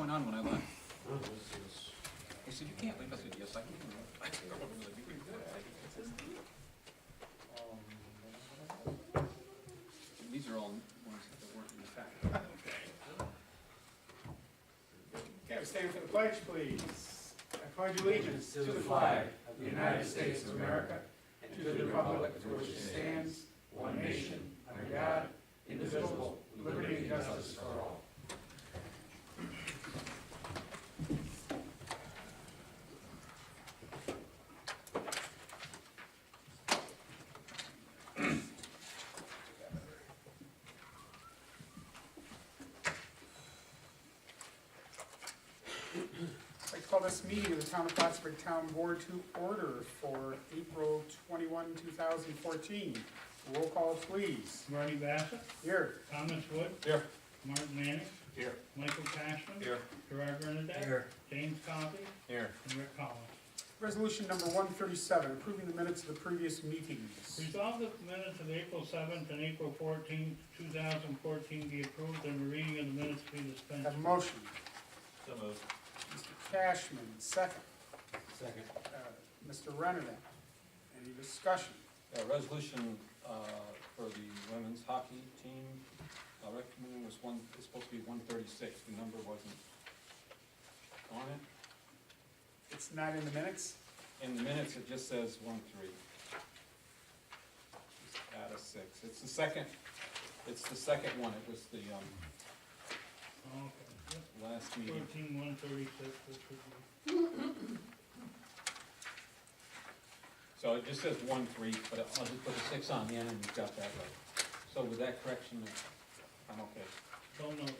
going on when I left? He said, you can't leave. I said, yes, I can. These are all ones that weren't in the packet. Okay, we stand for the pledge, please. I pledge allegiance to the flag of the United States of America and to the republic for which it stands, one nation, under God, indivisible, with liberty and justice for all. I'd like to call this meeting of the Town of Plattsburgh Town Board to order for April 21, 2014. Roll call, please. Bernie Bassett, Here. Thomas Wood, Here. Martin Manning, Here. Michael Cashman, Here. Gerard Bernadette, Here. James Coffey, Here. and Rick Collins. Resolution number 137, approving the minutes of the previous meetings. Resolved that the minutes of April 7th and April 14th, 2014 be approved and the reading of the minutes be dispensed Have a with. motion. So moved. Mr. Cashman, second. Second. Mr. Renner. Any discussion? Resolution for the women's hockey team, recommending was it's supposed to be 136. The number wasn't on it. It's not in the minutes? In the minutes, it just says 1-3. Just add a 6. It's the second one. It was the Okay. last meeting. 14-136, this would be. So it just says 1-3, but I'll just put a 6 on the end and you've got that right. So with that correction, I'm okay. Don't know this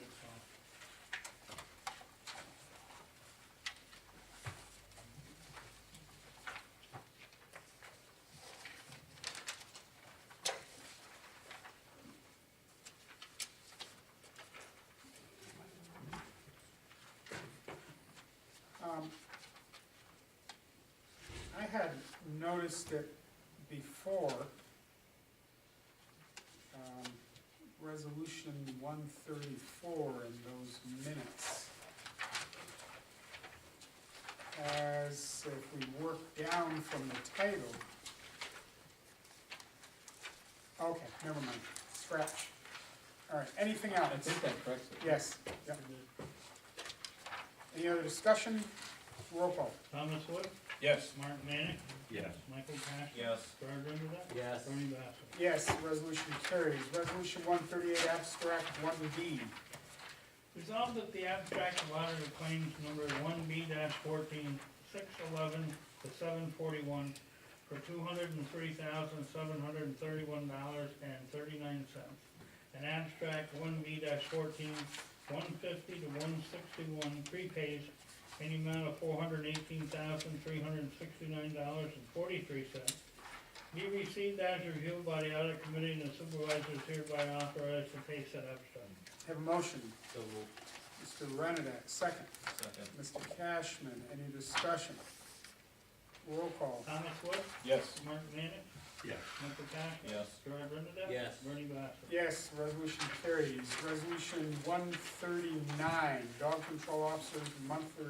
I had noticed it before, resolution 134 in those minutes. As if we work down from the title. Okay, never mind, scratch. All right, anything else? I think that corrects it. Yes, yep. Any other discussion? Roll call. Thomas Wood, Yes. Martin Manning, Yes. Michael Cashman. Yes. Gerard Bernadette. Yes. Bernie Bassett. Yes, resolution carries. Resolution 138, abstract 1D. Resolved that the abstract of auditor claims number 1B-14, 611 to 741 for $203,731.39. And abstract 1B-14, 150 to 161 prepays in the amount of $418,369.43. Be received as reviewed by the audit committee and the supervisors hereby authorized to pay said abstract. Have a motion. So moved. Mr. Renadek, second. Second. Mr. Cashman, any discussion? Roll call. Thomas Wood, Yes. Martin Manning, Yes. Michael Cashman. Yes. Gerard Bernadette. Yes. Bernie Bassett. Yes, resolution carries. Resolution 139, dog control officer's monthly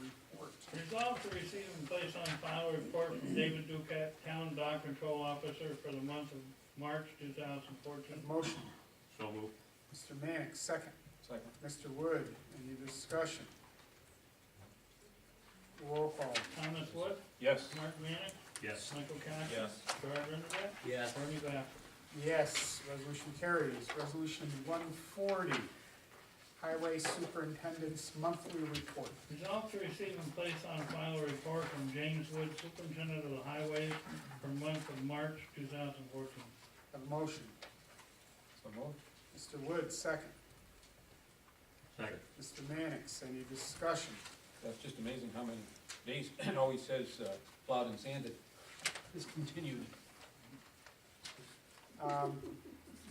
report. Resolved to receive and place on file a report from David Duquette, Town Dog Control Officer for the month of March 2014. Have a motion. So moved. Mr. Manick, second. Second. Mr. Wood, any discussion? Roll call. Thomas Wood, Yes. Martin Manning, Yes. Michael Cashman. Yes. Gerard Bernadette. Yes. Bernie Bassett. Yes, resolution carries. Resolution 140, highway superintendent's monthly report. Resolved to receive and place on file a report from James Wood, Superintendent of the Highways for the month of March 2014. Have a motion. So moved. Mr. Wood, second. Second. Mr. Mannix, any discussion? That's just amazing how many days, it always says plowed and sanded. It's continued.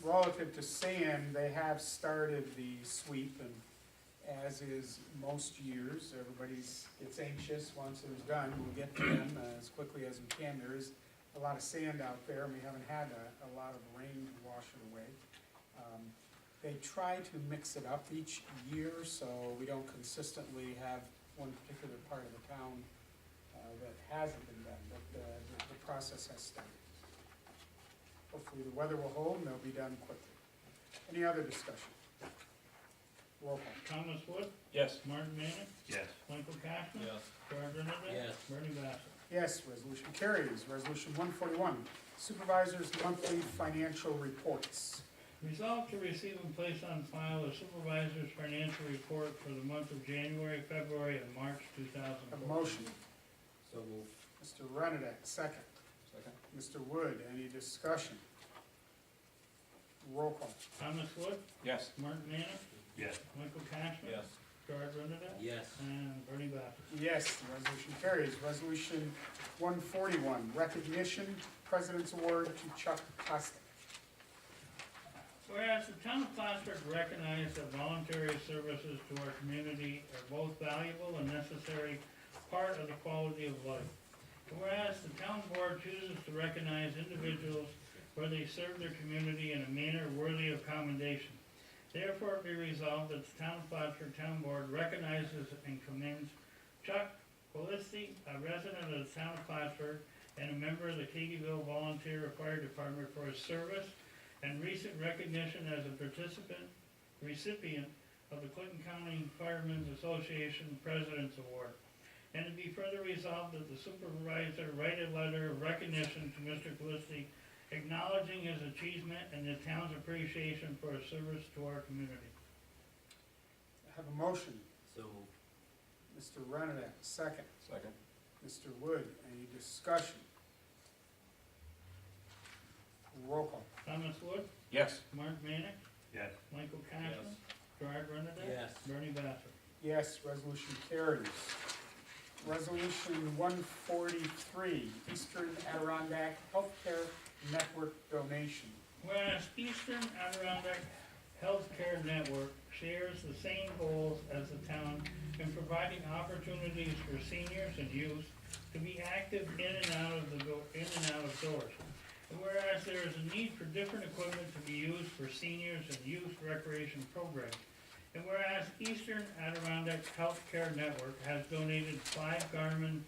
Relative to sand, they have started the sweep, and as is most years, everybody gets anxious once it is done. We'll get to them as quickly as we can. There is a lot of sand out there, and we haven't had a lot of rain to wash it away. They try to mix it up each year, so we don't consistently have one particular part of the town that hasn't been done, but the process has started. Hopefully the weather will hold and they'll be done quickly. Any other discussion? Roll call. Thomas Wood, Yes. Martin Manning, Yes. Michael Cashman. Yes. Gerard Renner. Yes. Bernie Bassett. Yes, resolution carries. Resolution 141, supervisors' monthly financial reports. Resolved to receive and place on file the supervisor's financial report for the month of January, February, and March Have a 2014. motion. So moved. Mr. Renadek, second. Second. Mr. Wood, any discussion? Roll call. Thomas Wood, Yes. Martin Manning, Yes. Michael Cashman. Yes. Gerard Renner. Yes. And Bernie Bassett. Yes, the resolution carries. Resolution 141, recognition, President's Award to Chuck Costa. Whereas the town of Plattsburgh recognizes that voluntary services to our community are both valuable and necessary part of the quality of life. Whereas the town board chooses to recognize individuals where they serve their community in a manner worthy of commendation. Therefore, it be resolved that the town of Plattsburgh Town Board recognizes and commends Chuck Quilisti, a resident of the town of Plattsburgh and a member of the Katyville Volunteer Fire Department, for his service and recent recognition as a recipient of the Clinton County Firemen's Association President's Award. And to be further resolved that the supervisor write a letter of recognition to Mr. Quilisti acknowledging his achievement and the town's appreciation for his service to our community. Have a motion. So moved. Mr. Renadek, second. Second. Mr. Wood, any discussion? Roll call. Thomas Wood, Yes. Mark Manning, Yes. Michael Cashman, Gerard Renner. Yes. Bernie Bassett. Yes, resolution carries. Resolution 143, Eastern Adirondack Healthcare Network donation. Whereas Eastern Adirondack Healthcare Network shares the same goals as the town in providing opportunities for seniors and youth to be active in and out of doors. And whereas there is a need for different equipment to be used for seniors and youth recreation programs. And whereas Eastern Adirondack Healthcare Network has donated 5 Garmin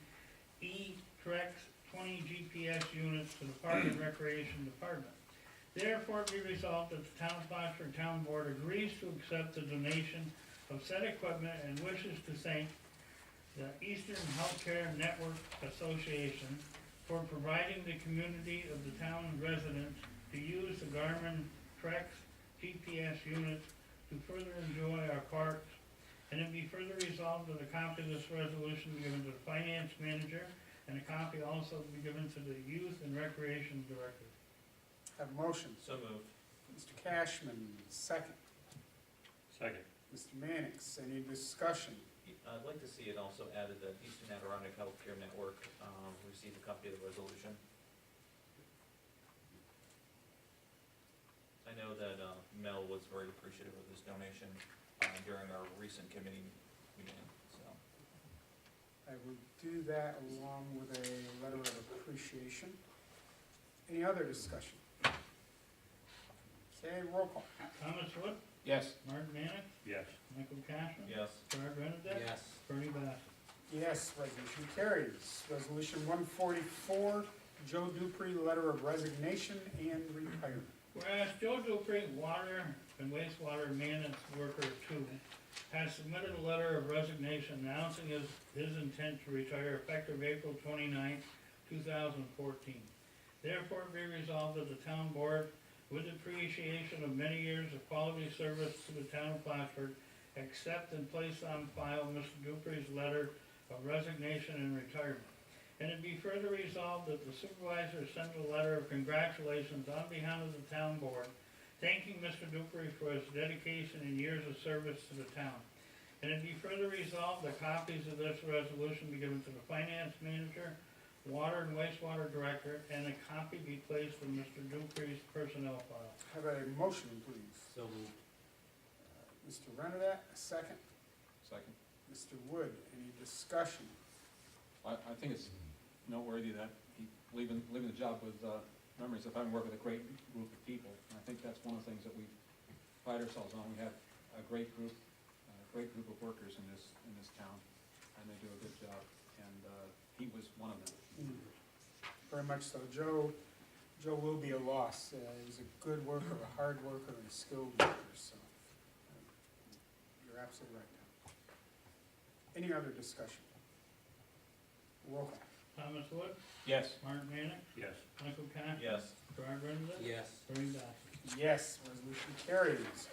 E-Trex 20 GPS units to the Park and Recreation Department. Therefore, be resolved that the Town of Plattsburgh Town Board agrees to accept the donation of said equipment and wishes to thank the Eastern Healthcare Network Association for providing the community of the town residents to use the Garmin Trex GPS units to further enjoy our parks. And it be further resolved that a copy of this resolution be given to the finance manager and a copy also be given to the Youth and Recreation Director. Have a motion. So moved. Mr. Cashman, second. Second. Mr. Mannix, any discussion? I'd like to see it also added that Eastern Adirondack Healthcare Network received a copy of the resolution. I know that Mel was very appreciative of this donation during our recent committee meeting, so. I will do that along with a letter of appreciation. Any other discussion? Okay, roll call. Thomas Wood, Yes. Martin Manning, Yes. Michael Cashman. Yes. Gerard Renner. Yes. Bernie Bassett. Yes, resolution carries. Resolution 144, Joe Dupree, letter of resignation and retirement. Whereas Joe Dupree, water and wastewater maintenance worker 2, has submitted a letter of resignation announcing his intent to retire effective April 29, 2014. Therefore, be resolved that the town board, with appreciation of many years of quality service to the town of Plattsburgh, accept and place on file Mr. Dupree's letter of resignation and retirement. And it be further resolved that the supervisor send a letter of congratulations on behalf of the town board, thanking Mr. Dupree for his dedication and years of service to the town. And it be further resolved that copies of this resolution be given to the finance manager, water and wastewater director, and a copy be placed in Mr. Dupree's personnel file. Have a motion, please. So moved. Mr. Renner, second. Second. Mr. Wood, any discussion? I think it's noteworthy that he leaving the job with memories of having worked with a great group of people. And I think that's one of the things that we've pride ourselves on. We have a great group of workers in this town, and they do a good job, and he was one of them. Very much so. Joe will be a loss. He's a good worker, a hard worker, and a skilled worker, so you're absolutely right, Tom. Any other discussion? Roll call. Thomas Wood, Yes. Martin Mannix, Yes. Michael Cash. Yes. Gerard Renzo. Yes. Bernie Dorchenez. Yes, resolution carries.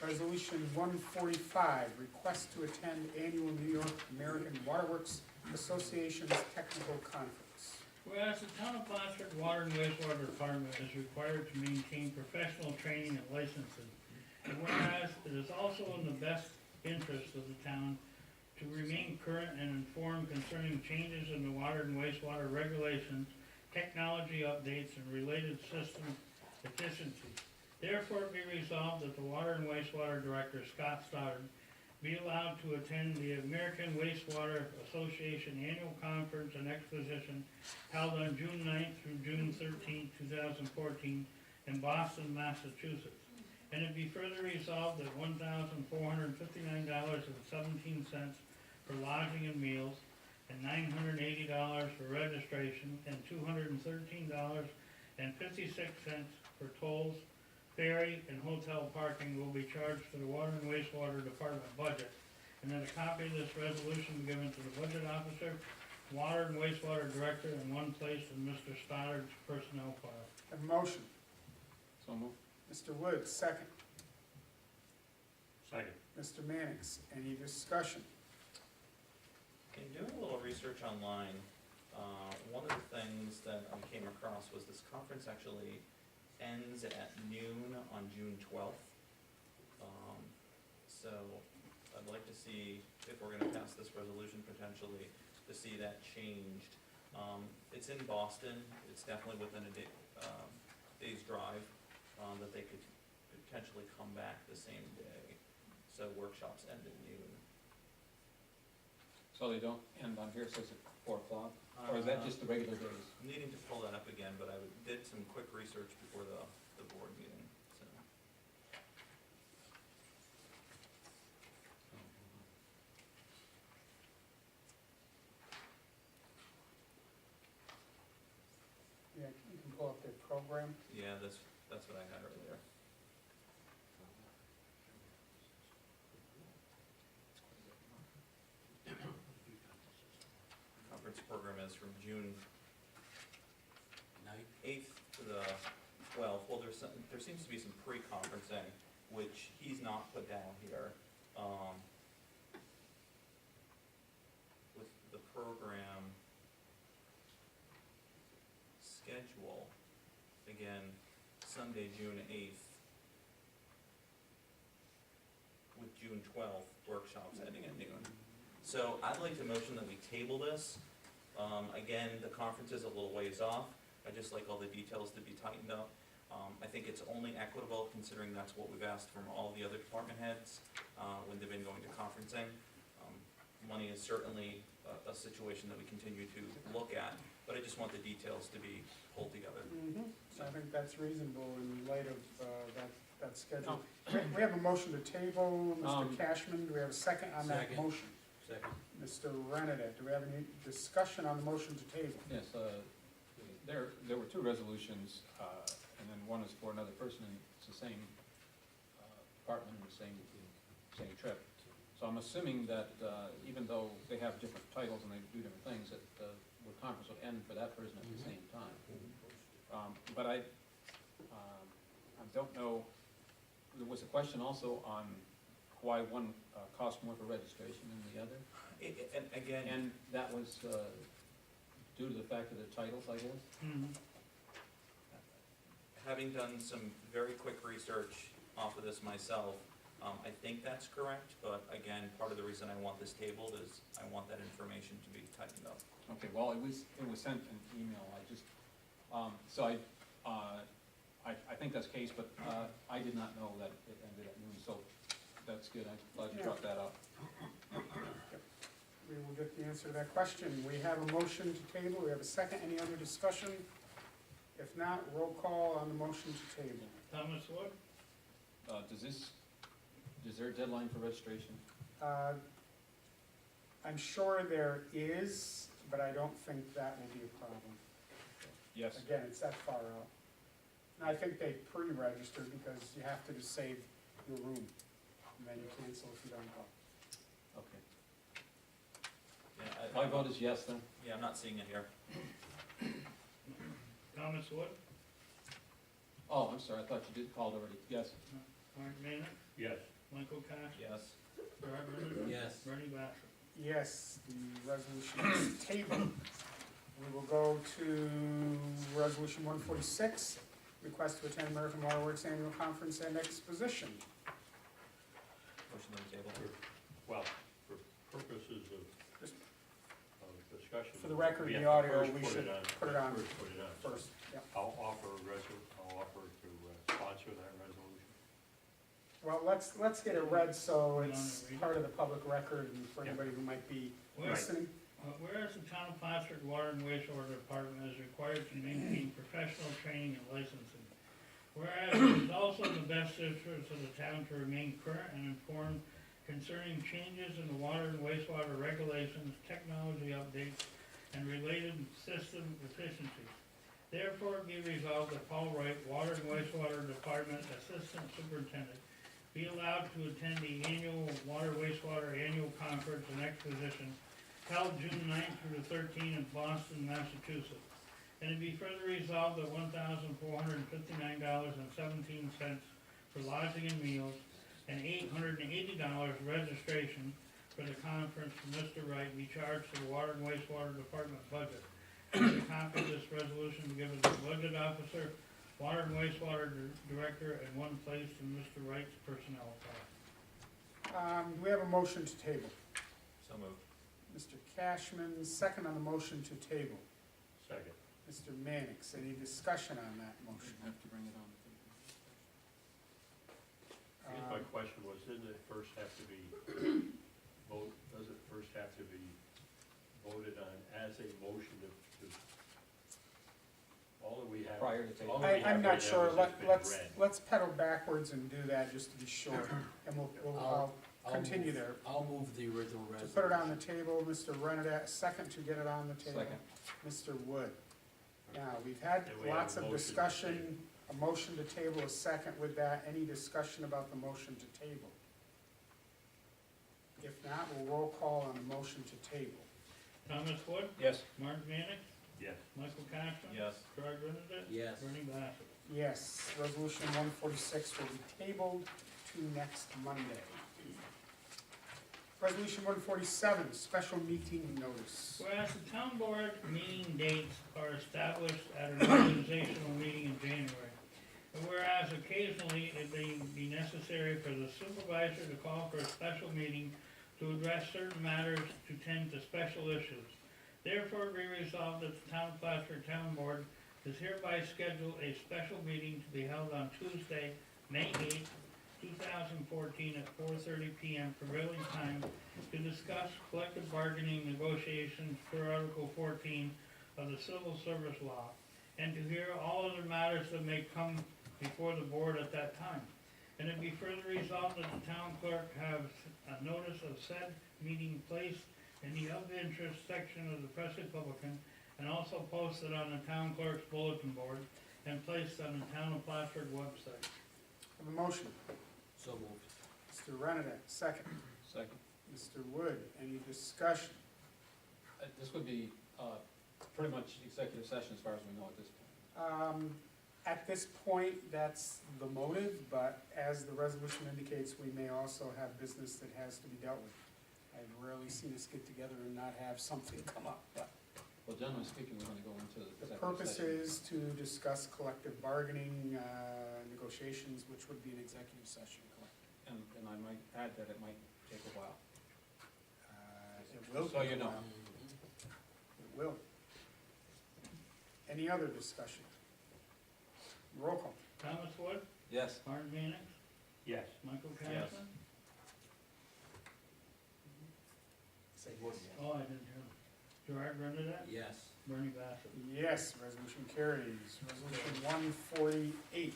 Resolution 145, request to attend annual New York American Waterworks Association's technical conference. Whereas the town of Plattsburgh Water and Wastewater Department is required to maintain professional training and licensing. And whereas it is also in the best interest of the town to remain current and informed concerning changes in the water and wastewater regulations, technology updates, and related system efficiencies. Therefore, it be resolved that the Water and Wastewater Director, Scott Stoddard, be allowed to attend the American Wastewater Association Annual Conference and Exposition held on June 9th through June 13th, 2014 in Boston, Massachusetts. And it be further resolved that $1,459.17 for lodging and meals, and $980 for registration, and $213.56 for tolls, ferry, and hotel parking will be charged to the Water and Wastewater Department budget. And that a copy of this resolution be given to the budget officer, Water and Wastewater Director, and one placed in Mr. Stoddard's personnel file. Have a motion. So move. Mr. Woods, second. Second. Mr. Mannix, any discussion? In doing a little research online, one of the things that I came across was this conference actually ends at noon on June 12th. So I'd like to see, if we're gonna pass this resolution potentially, to see that changed. It's in Boston, it's definitely within a day's drive, that they could potentially come back the same day. So workshops end at noon. So they don't end on here, it says at 4 o'clock? Or is that just the regular days? I'm needing to pull that up again, but I did some quick research before the board meeting, so. Yeah, you can pull up their program. Yeah, that's what I had earlier. Conference program is from June 8th to the 12th. Well, there seems to be some pre-conferencing, which he's not put down here. With the program schedule, again, Sunday, June 8th, with June 12th, workshops ending at noon. So I'd like to motion that we table this. Again, the conference is a little ways off. I'd just like all the details to be tightened up. I think it's only equitable considering that's what we've asked from all the other department heads when they've been going to conferencing. Money is certainly a situation that we continue to look at, but I just want the details to be pulled together. So I think that's reasonable in light of that schedule. We have a motion to table. Mr. Cashman, do we have a second on that Second. motion? Second. Mr. Renedek, do we have any discussion on the motion to table? Yes, there were 2 resolutions, and then one is for another person, and it's the same department, and the same trip. So I'm assuming that even though they have different titles and they do different things, that the conference would end for that person at the same time. But I don't know, there was a question also on why one cost more for registration than the other, And again, and that was due to the fact of the titles, I guess. having done some very quick research off of this myself, I think that's correct, but again, part of the reason I want this tabled is I want that information to be tightened up. Okay, well, it was sent an email, I just, so I think that's the case, but I did not know that it ended at noon, so that's good, I'm glad you brought that up. We will get the answer to that question. We have a motion to table, we have a second, any other discussion? If not, roll call on the motion to table. Thomas Wood, Does this Is there a deadline for registration? I'm sure there is, but I don't think that will be a problem. Yes. Again, it's that far out. And I think they pre-register because you have to just save your room, and then you cancel if you don't go. Okay. Yeah, My vote is yes then? Yeah, I'm not seeing it here. Thomas Wood, Oh, I'm sorry, I thought you did call already. Yes. Mark Manick, Yes. Michael Cash, Yes. Gerard Ripple, Yes. Bernie Bassett. Yes, the resolution is tabled. We will go to resolution 146, request to attend American Water Works Annual Conference and Exposition. Motion on the table. Well, for purposes of discussion. For the record, we the have to audio, first we put should it on- put it on First put it on. First, yeah. I'll offer to sponsor that resolution. Well, let's get it read so You it's wanna read it? part of the public record and for Yeah. anybody who might be Where- listening. Whereas the town of Plattsburgh Water and Wastewater Department is required to maintain professional training and licensing. Whereas it is also in the best interest of the town to remain current and informed concerning changes in the water and wastewater regulations, technology updates, and related system efficiencies. Therefore, be resolved that Paul Wright, Water and Wastewater Department Assistant Superintendent, be allowed to attend the annual Water Wastewater Annual Conference and Exposition held June 9th through the 13th in Boston, Massachusetts. And it be further resolved that $1,459.17 for lodging and meals and $880 registration for the conference for Mr. Wright be charged to the Water and Wastewater Department budget. And a copy of this resolution be given to the budget officer, Water and Wastewater Director, and one placed in Mr. Wright's personnel file. Do we have a motion to table? So moved. Mr. Cashman, second on the motion to table. Second. Mr. Mannix, any discussion on that motion? Have to bring it on. I guess my question was, doesn't it first have to be voted on as a motion to, all that we have? Prior to table. all that we have I'm not right now sure, has just been read. let's pedal backwards and do that just to be sure, and I'll continue there. I'll move the original To resolution. put it on the table, Mr. Renadette, second to get it on the table. Second. Mr. Wood. Now, we've had And we have lots a of motion to discussion, a motion to table, a second with that, any discussion about the motion to table? If not, we'll roll call on the motion to table. Thomas Wood, Yes. Mark Manick, Yes. Michael Cashman. Yes. Gerard Ripple, Yes. Bernie Bassett. Yes, resolution 146 will be tabled to next Monday. Resolution 147, special meeting notice. Whereas the town board meeting dates are established at an organizational meeting in January. And whereas occasionally it may be necessary for the supervisor to call for a special meeting to address certain matters to tend to special issues. Therefore, be resolved that the town of Plattsburgh Town Board is hereby scheduled a special meeting to be held on Tuesday, May 8th, 2014 at 4:30 PM prevailing time to discuss collective bargaining negotiations per Article 14 of the Civil Service Law, and to hear all other matters that may come before the board at that time. And it be further resolved that the town clerk have a notice of said meeting placed in the of interest section of the Press Republican, and also posted on the town clerk's bulletin board, and placed on the town of Plattsburgh website. Have a motion. So moved. Mr. Renadette, second. Second. Mr. Wood, any discussion? This would be pretty much executive session as far as we know at this point. At this point, that's the motive, but as the resolution indicates, we may also have business that has to be dealt with. I've rarely seen us get together and not have something come up, but Well, generally speaking, we're gonna go into the executive purpose session. is to discuss collective bargaining, negotiations, which would be an executive session, correct? And I might add that it might take a while. It will. So you know. It will. Any other discussion? Roll call. Thomas Wood, Yes. Mark Mannix, Yes. Michael Yes. Cashman. Say yes. Oh, I didn't hear. Gerard Ripple, Yes. Bernie Bassett. Yes, resolution carries. Resolution 148,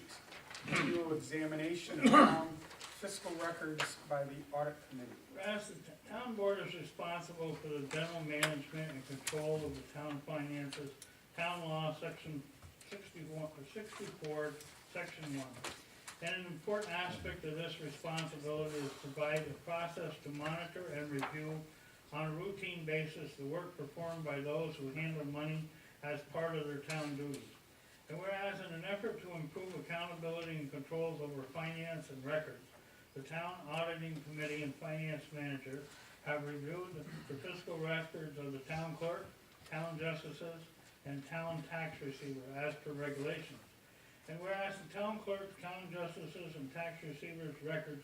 annual examination of town fiscal records by the audit committee. Whereas the town board is responsible for the general management and control of the town finances, town law, section 64, section 1. And an important aspect of this responsibility is to provide a process to monitor and review on a routine basis the work performed by those who handle money as part of their town duties. And whereas in an effort to improve accountability and controls over finance and records, the town auditing committee and finance manager have reviewed the fiscal records of the town clerk, town justices, and town tax receiver as per regulations. And whereas the town clerk, town justices, and tax receivers' records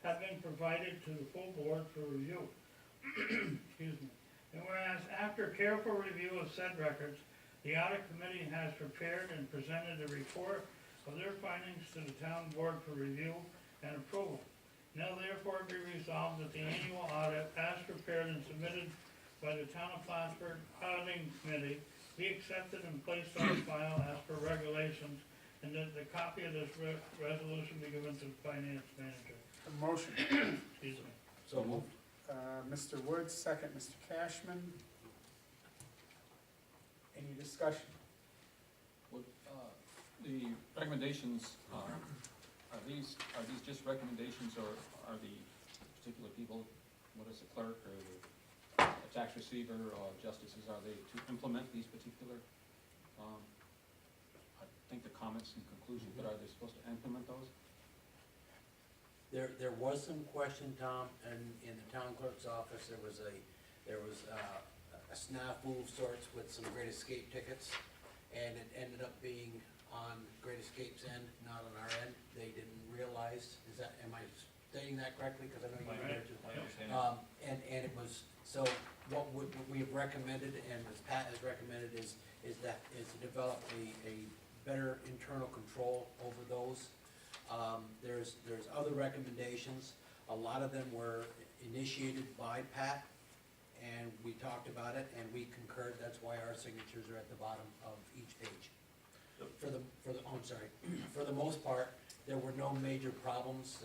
have been provided to the full board for review. Excuse me. And whereas after careful review of said records, the audit committee has prepared and presented a report of their findings to the town board for review and approval. Now therefore be resolved that the annual audit as prepared and submitted by the town of Plattsburgh Auditing Committee be accepted and placed on file as per regulations, and that the copy of this resolution be given to the finance manager. A motion. Excuse me. So moved. Mr. Woods, second. Mr. Cashman. Any discussion? Would, the recommendations, are these just recommendations, or are the particular people, what is the clerk, or the tax receiver, or justices, are they to implement these particular, I think the comments and conclusions, but are they supposed to implement those? There was some question, Tom, and in the town clerk's office, there was a snafu of sorts with some Great Escape tickets, and it ended up being on Great Escape's end, not on our end. They didn't realize, am I stating that correctly? Because I know you were there too. I understand. And it was, so what we have recommended, and as Pat has recommended, is to develop a better internal control over those. There's other recommendations. A lot of them were initiated by Pat, and we talked about it, and we concurred. That's why our signatures are at the bottom of each page. For the most part, there were no major problems.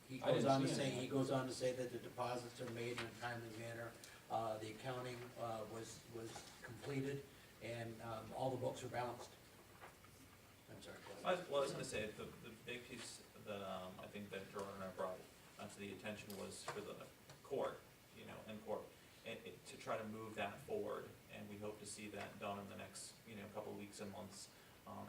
He I goes didn't on to see say, any. he goes on to say that the deposits are made in a timely manner. The accounting was completed, and all the books are balanced. I'm sorry, go ahead. Well, I was gonna say, the big piece that, I think that Gerard and I brought to the attention was for the court, and court, and to try to move that forward, and we hope to see that done in the next, couple of weeks and months,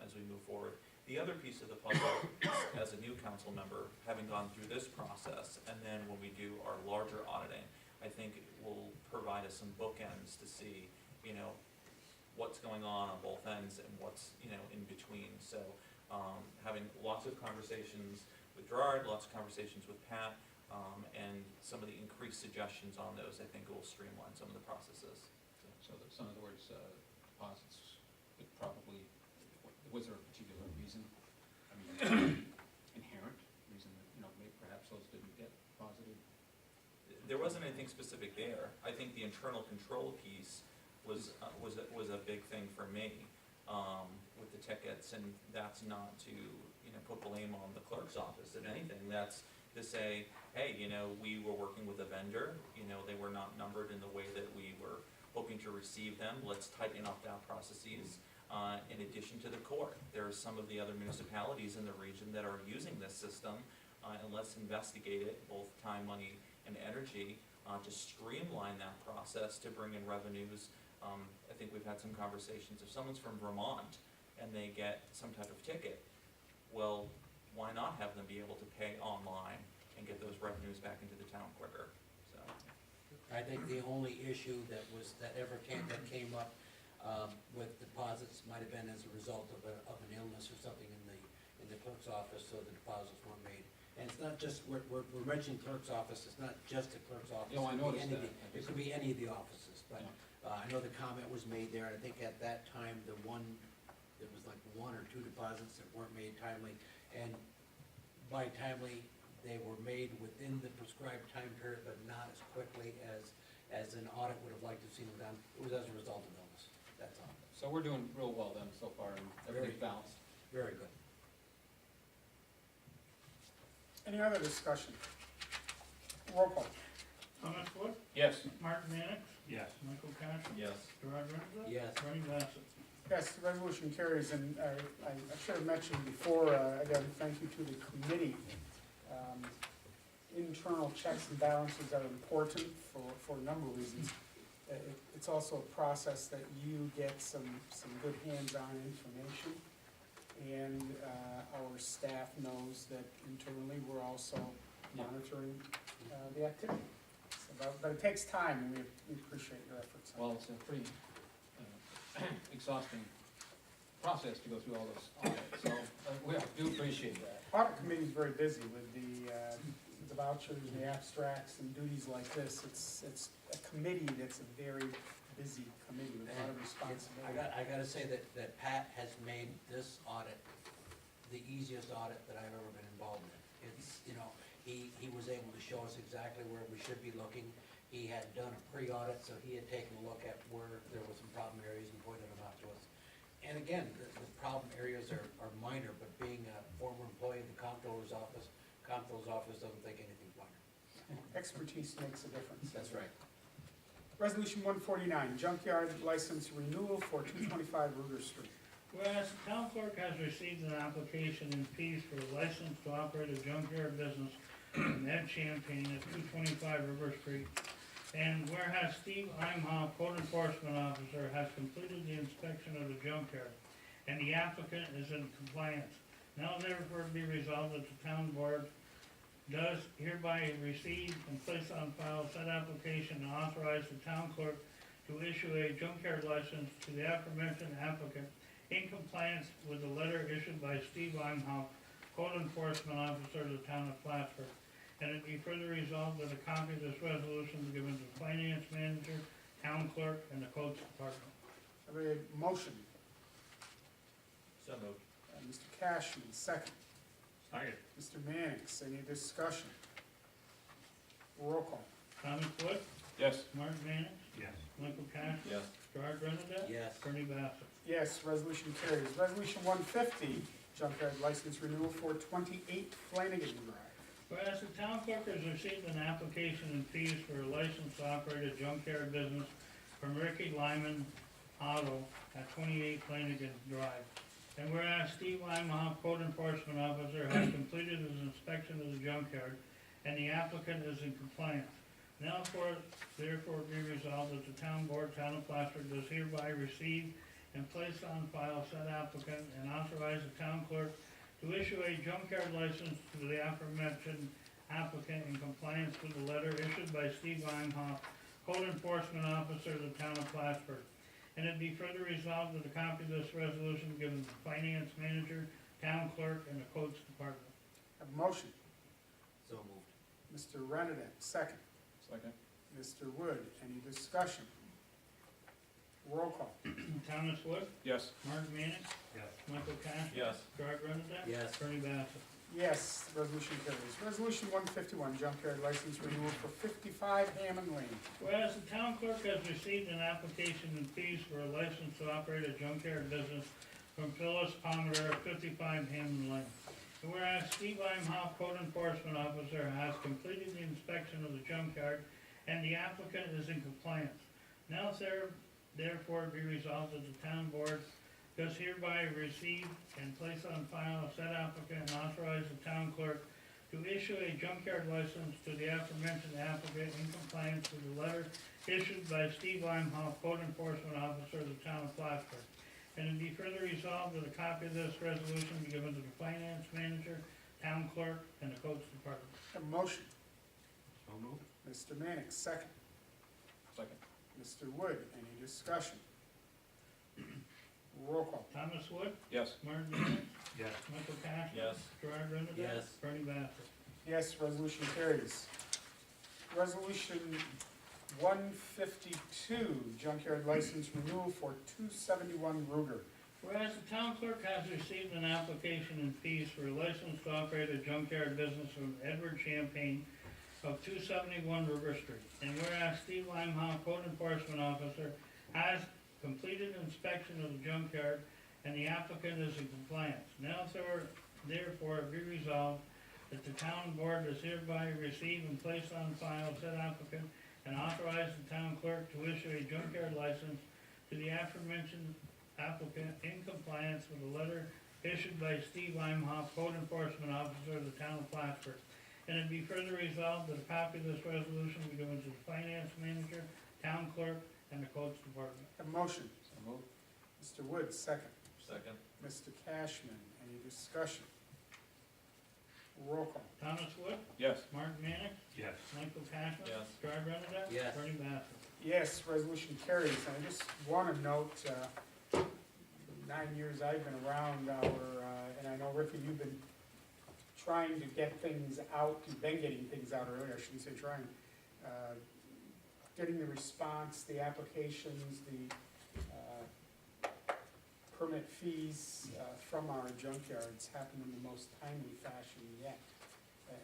as we move forward. The other piece of the puzzle, as a new council member, having gone through this process, and then when we do our larger auditing, I think it will provide us some bookends to see, what's going on both ends and what's, in between. So, having lots of conversations with Gerard, lots of conversations with Pat, and some of the increased suggestions on those, I think will streamline some of the processes. So that, in other words, deposits could probably, was there a particular reason? I mean, inherent reason that, maybe perhaps those didn't get deposited? There wasn't anything specific there. I think the internal control piece was a big thing for me, with the tickets, and that's not to, put blame on the clerk's office. If anything, that's to say, hey, we were working with a vendor, they were not numbered in the way that we were hoping to receive them. Let's tighten up that processes. In addition to the court, there are some of the other municipalities in the region that are using this system, and let's investigate it, both time, money, and energy, to streamline that process to bring in revenues. I think we've had some conversations. If someone's from Vermont and they get some type of ticket, well, why not have them be able to pay online and get those revenues back into the town quicker? So, I think the only issue that came up with deposits might have been as a result of an illness or something in the clerk's office, so the deposits weren't made. And it's not just, we're mentioning clerk's office, it's not just the clerk's office. No, I It could be noticed any that. of the- It could be any of the offices, but I know the comment was made there, and I think at that time, there was like one or two deposits that weren't made timely, and by timely, they were made within the prescribed time period, but not as quickly as an audit would have liked to have seen them done. It was as a result of illness, that's all. So we're doing real well then so far, and everything's balanced. Very good. Any other discussion? Roll call. Thomas Wood, Yes. Mark Mannix, Yes. Michael Cashman, Yes. Gerard Renzo, Yes. Bernie Bassett. Yes, the resolution carries, and I should have mentioned before, again, thank you to the committee. Internal checks and balances are important for a number of reasons. It's also a process that you get some good hands-on information, and our staff knows that internally, we're also monitoring the activity. But it takes time, and we appreciate your efforts. Well, it's a pretty exhausting process to go through all those audits, so we do appreciate that. Audit committee is very busy with the vouchers, the abstracts, and duties like this. It's a committee that's a very busy committee with a lot of responsibility. I gotta say that Pat has made this audit the easiest audit that I've ever been involved in. It's, you know, he was able to show us exactly where we should be looking. He had done a pre-audit, so he had taken a look at where there were some problem areas and pointed them out to us. And again, the problem areas are minor, but being a former employee of the comptroller's office doesn't think anything's minor. Expertise makes a difference. That's right. Resolution 149, junkyard license renewal for 225 Ruger Street. Whereas the town clerk has received an application in fees for a license to operate a junkyard business in Ed Champagne at 225 River Street. And whereas Steve Imhoff, code enforcement officer, has completed the inspection of the junkyard, and the applicant is in compliance. Now therefore be resolved that the town board does hereby receive and place on file said application and authorize the town clerk to issue a junkyard license to the aforementioned applicant in compliance with the letter issued by Steve Imhoff, code enforcement officer of the town of Plattsburgh. And it be further resolved that a copy of this resolution be given to the finance manager, town clerk, and the codes department. Have a motion. So moved. Mr. Cashman, second. Second. Mr. Mannix, any discussion? Roll call. Thomas Wood, Yes. Mark Mannix, Yes. Michael Cashman, Yes. Gerard Renzo, Yes. Bernie Bassett. Yes, resolution carries. Resolution 150, junkyard license renewal for 28 Flanagan Drive. Whereas the town clerk has received an application and fees for a license to operate a junkyard business from Ricky Lyman Auto at 28 Flanagan Drive. And whereas Steve Imhoff, code enforcement officer, has completed his inspection of the junkyard, and the applicant is in compliance. Now therefore be resolved that the town board, town of Plattsburgh, does hereby receive and place on file said applicant and authorize the town clerk to issue a junkyard license to the aforementioned applicant in compliance with the letter issued by Steve Imhoff, code enforcement officer of the town of Plattsburgh. And it be further resolved that a copy of this resolution be given to the finance manager, town clerk, and the codes department. Have a motion. So moved. Mr. Renadin, second. Second. Mr. Wood, any discussion? Roll call. Thomas Wood, Yes. Mark Mannix, Yes. Michael Cash. Yes. Gerard Renzo. Yes. Bernie Bassett. Yes, resolution carries. Resolution 151, junkyard license renewal for 55 Hammond Lane. Whereas the town clerk has received an application and fees for a license to operate a junkyard business from Phyllis Palmer, 55 Hammond Lane. And whereas Steve Imhoff, code enforcement officer, has completed the inspection of the junkyard, and the applicant is in compliance. Now therefore be resolved that the town board does hereby receive and place on file said applicant and authorize the town clerk to issue a junkyard license to the aforementioned applicant in compliance with the letter issued by Steve Imhoff, code enforcement officer of the town of Plattsburgh. And it be further resolved that a copy of this resolution be given to the finance manager, town clerk, and the codes department. Have a motion. So moved. Mr. Mannix, second. Second. Mr. Wood, any discussion? Roll call. Thomas Wood, Yes. Martin Mannix, Yes. Michael Cash. Yes. Gerard Renzo. Yes. Bernie Bassett. Yes, resolution carries. Resolution 152, junkyard license renewal for 271 Ruger. Whereas the town clerk has received an application and fees for a license to operate a junkyard business from Edward Champagne of 271 River Street. And whereas Steve Imhoff, code enforcement officer, has completed inspection of the junkyard, and the applicant is in compliance. Now therefore be resolved that the town board does hereby receive and place on file said applicant and authorize the town clerk to issue a junkyard license to the aforementioned applicant in compliance with a letter issued by Steve Imhoff, Code Enforcement Officer of the town of Plattsburgh. And it be further resolved that a copy of this resolution be given to the finance manager, town clerk, and the codes department. A motion, So moved. Mr. Woods, second. Second. Mr. Cashman, any discussion? Roll call. Thomas Wood, Yes. Mark Mannix, Yes. Michael Cashman. Yes. Gerard Renadette. Yes. Bernie Bassett. Yes, resolution carries. I just want to note, 9 years I've been around and I know Ricky, you've been trying to get things out, you've been getting things out earlier, I shouldn't say trying. Getting the response, the applications, the permit fees from our junkyards happen in the most timely fashion yet.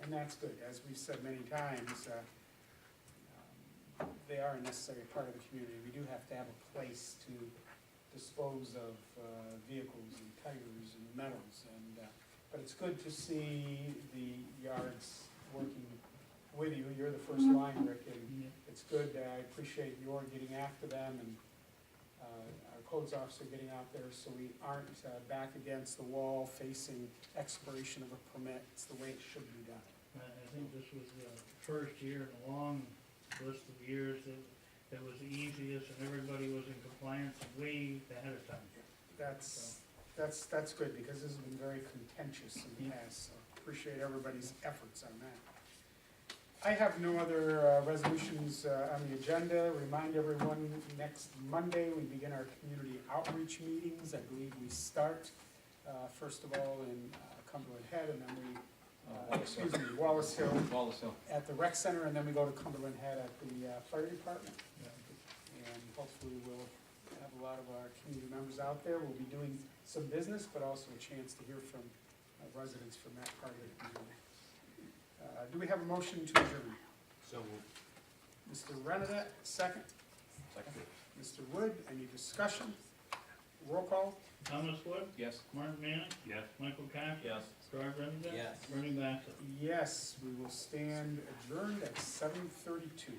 And that's good. As we've said many times, they are a necessary part of the community. We do have to have a place to dispose of vehicles and tires and metals, but it's good to see the yards working with you. You're the first line, Rick, and it's good. I appreciate your getting after them and our codes officer getting out there so we aren't back against the wall facing expiration of a permit. It's the way it should be done. I think this was the first year in a long list of years that was the easiest and everybody was in compliance way ahead of time. That's good, because this has been very contentious in the past, so appreciate everybody's efforts on that. I have no other resolutions on the agenda. Remind everyone, next Monday, we begin our community outreach meetings. I believe we start, first of all, in Cumberland Head, and then Wallace Hill Wallace Hill. at the rec center, and then we go to Cumberland Head at the fire department. And hopefully we'll have a lot of our community members out there. We'll be doing some business, but also a chance to hear from residents from that part of the community. Do we have a motion to adjourn? So moved. Mr. Renadette, second. Second. Mr. Wood, any discussion? Roll call? Thomas Wood, Yes. Mark Mannix, Yes. Michael Cashman. Yes. Gerard Renadette. Yes. Bernie Bassett. Yes, we will stand adjourned at 7:32.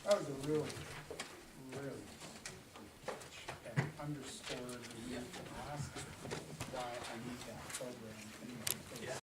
That was a really